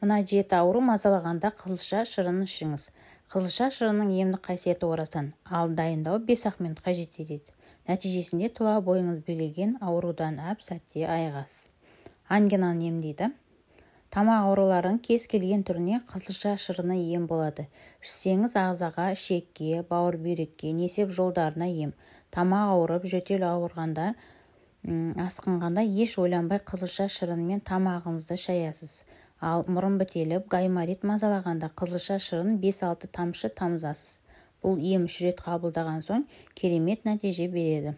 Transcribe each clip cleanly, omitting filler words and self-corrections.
Мына 7 ауру мазалағанда қызылша шырынын ішіңіз. Қызылша шырынның емдік қасиеті орасан, ал дайындау 5-ақ минут қажет етеді. Нәтижесінде тұла бойыңыз билеген аурудан әп-сәтте айығасыз. Ангинаны емдейді. Тамақ ауруларының кез келген түріне қызылша шырыны ем болады. Ішсеңіз ағзаға, ішекке, бауыр бүйрекке, несеп жолдарына ем. Тамақ ауырып, жөтел ауырғанда, асқынғанда еш ойланбай қызылша шырынымен тамағыңызды шаясыз. Ал мұрын бітеліп, гайморит мазалағанда қызылша шырын 5-6 тамшы тамызасыз. Бұл ем 3 рет қабылдаған соң керемет нәтиже береді.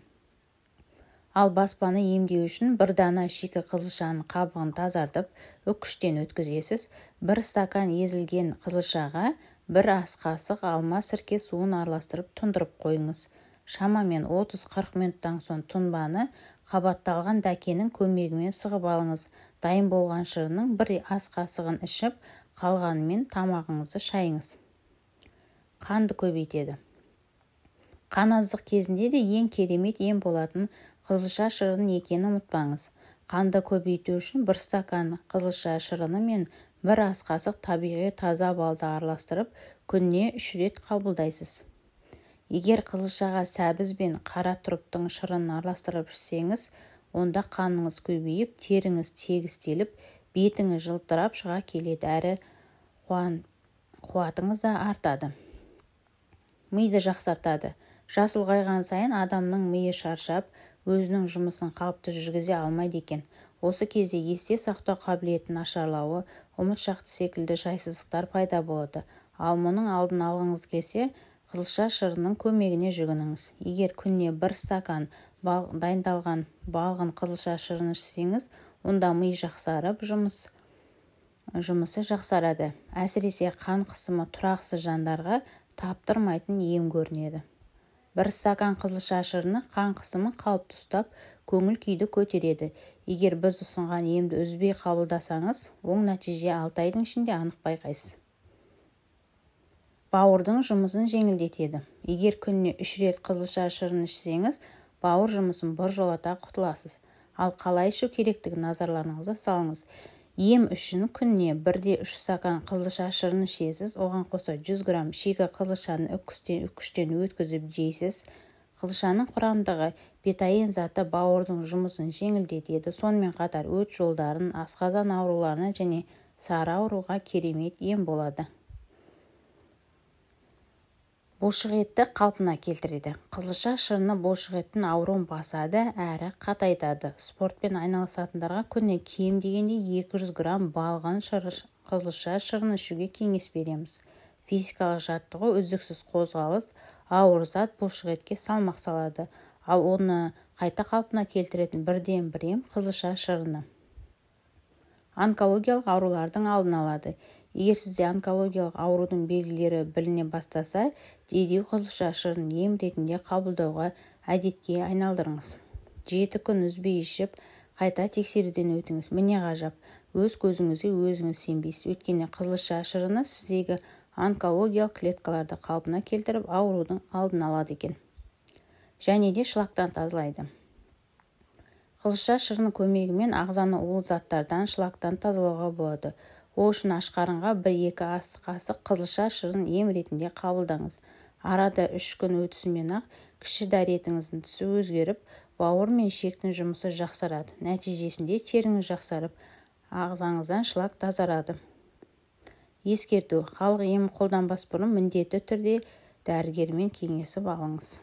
Ал баспаны емдеу үшін 1 дана шикі қызылшаның қабығын тазартып, үккіштен өткізесіз. 1 стакан езілген қызылшаға 1 ас қасық алма сірке суын араластырып тұндырып қойыңыз. Шамамен 30-40 минуттан соң тұнбаны қабатталған дәкенің көмегімен сығып алыңыз. Дайын болған шырынның 1 ас қасығын ішіп, қалғанымен тамағыңызды шайыңыз. Қанды көбейтеді. Қан аздық кезінде де ең керемет ем болатын қызылша шырыны екенін ұмытпаңыз. Қанды көбейту үшін 1 стакан қызылша шырыны мен 1 ас қасық табиғи таза балды араластырып, күніне 3 рет қабылдайсыз. Егер қызылшаға сәбіз бен қара тұрыптың шырынын араластырып ішсеңіз, онда қаныңыз көбейіп, теріңіз тегістеліп, бетіңіз жылтырап шыға келеді, әрі қуатыңыз да артады. Миды жақсартады. Жас ұлғайған сайын адамның миы шаршап, өзінің жұмысын қалыпты жүргізе алмайды екен. Осы кезде есте сақтау қабілетін нашарлауы, ұмытшақты секілді жайсыздықтар пайда болады. Ал мұның алдын алғыңыз келсе, қызылша шырынның көмегіне жүгініңіз. Егер күніне 1 стакан дайындалған балғын қызылша шырынын ішсеңіз, онда ми жақсарып, жұмысы жақсарады. Әсіресе қан қысымы тұрақсыз жандарға таптырмайтын ем көрінеді. 1 стакан қызылша шырыны қан қысымын қалыпты ұстап, көңіл күйді көтереді. Егер біз ұсынған емді үзбей қабылдасаңыз, оң нәтиже 6 айдың ішінде анық байқайсыз. Бауырдың жұмысын жеңілдетеді. Егер күніне 3 рет қызылша шырынын ішсеңіз, бауыр жұмысын біржолата құтыласыз. Ал қалай ішу керектігін назарларыңызға салыңыз. Ем үшін күніне 1-3 стакан қызылша шырынын ішесіз, оған қоса 100 грамм шикі қызылшаны үккіштен өткізіп жейсіз. Қызылшаның құрамындағы бетаин заты бауырдың жұмысын жеңілдетеді, сонымен қатар өт жолдарын, асқазан ауруларына және сары ауруға керемет ем болады. Бұлшық етті қалпына келтіреді. Қызылша шырыны бұлшық еттің ауруын басады, әрі қатайтады. Спортпен айналысатындарға күніне кем дегенде 200 грамм балғын қызылша шырыны ішуге кеңес береміз. Физикалық жаттығу, үздіксіз қозғалыс, ауыр зат бұлшық етке салмақ салады. Ал оны қайта қалпына келтіретін бірден-бір ем қызылша шырыны. Онкологиялық аурулардың алдын алады. Егер сізде онкологиялық аурудың белгілері біліне бастаса, дереу қызылша шырынын ем ретінде қабылдауға әдетке айналдырыңыз. 7 күн үзбей ішіп, қайта тексеруден өтіңіз. Міне ғажап, өз көзіңізге өзіңіз сенбейсіз. Өйткені қызылша шырыны сіздегі онкологиялық клеткаларды қалпына келтіріп, аурудың алдын алады екен. Және де шлактан тазалайды. Қызылша шырыны көмегімен ағзаны улы заттардан, шлактан тазалауға болады. Ол үшін аш қарынға 1-2 ас қасық қызылша шырынын ем ретінде қабылдаңыз. Арада 3 күн өтісімен-ақ кіші дәретіңіздің түсі өзгеріп, бауыр мен ішектің жұмысы жақсарады. Нәтижесінде теріңіз жақсарып, ағзаңыздан шлак тазарады. Ескерту: халық емін қолданбас бұрын міндетті түрде дәрігермен кеңесіп алыңыз.